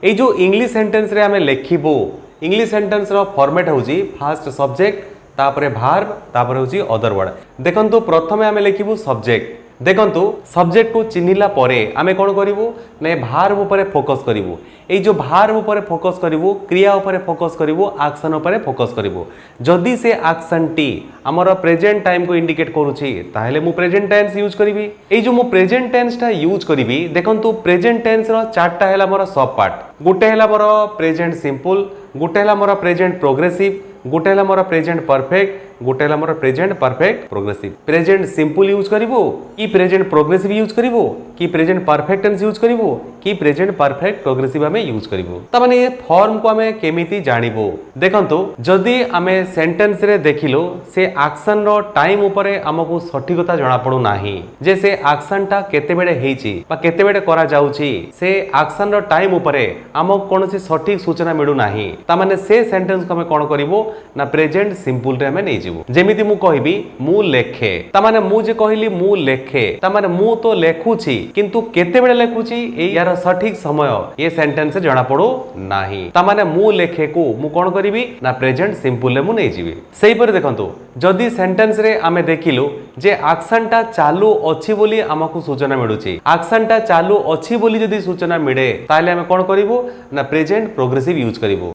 ए जो English sentence रे आमे लेखिबो इंग्लिश सेंटेंस रो फॉर्मेट होउची फास्ट सब्जेक्ट तापरे भार्ब तापरे होउची अदर वर्ड देखंतु प्रथमे आमे लेखिबो सब्जेक्ट देखंतु सब्जेक्ट को चिन्हिला परे आमे कोन करिवो ने भार्ब ऊपर फोकस करिवो ए जो भार्ब ऊपर फोकस करिवो क्रिया ऊपर फोकस करिवो एक्शन ऊपर फोकस करिवो जदी से एक्शन टी हमर प्रेजेंट टाइम को इंडिकेट करूची ताहेले मु प्रेजेंट टेंस यूज करिवि ए जो मु प्रेजेंट टेंस टा यूज करिवि देखंतु प्रेजेंट टेंस रो चारटा हैला मोर सब पार्ट गोटे हैला मोर प्रेजेंट सिंपल गोटे हैला मोर प्रेजेंट प्रोग्रेसिव गोटे हैला मोर प्रेजेंट परफेक्ट गोटे हैला मोर present perfect progressive present simple use करिवो कि प्रेजेंट प्रोग्रेसिव यूज करिवो कि प्रेजेंट परफेक्ट टेंस यूज करिवो कि प्रेजेंट परफेक्ट प्रोग्रेसिव हमें यूज करिवो त माने ये फॉर्म को हमें केमिति जानिबो देखंतु जदी हमें सेंटेंस रे देखिलो से एक्शन रो टाइम ऊपर हमकु सठिकता जणा पडु नाही जे से एक्शन टा केते बेडे हेची बा केते बेडे करा जाउची से एक्शन रो टाइम ऊपर हमक कोनसी सठिक सूचना मिडु नाही त माने से सेंटेंस को हमें कोन करिवो ना प्रेजेंट सिंपल रे हमें नै जेमिति मु कहिबी मु लेखे ता माने मु जे कहिली मु लेखे ता माने मु तो लेखुची किंतु केते बेले लेखुची ए यार सठिक समय ये सेंटेंस से जणा पडो नाही ता माने मु लेखे को मु कोन करिवि ना प्रेजेंट सिंपल ले मु नै जिवि सेही पर देखंतु जदी सेंटेंस रे आमे देखिलु जे एक्शन टा चालू अछि बोली हमकु सूचना मिडुची एक्शन टा चालू अछि बोली जदी सूचना मिडे ताले हमें कोन करिवो ना प्रेजेंट प्रोग्रेसिव यूज करिवो।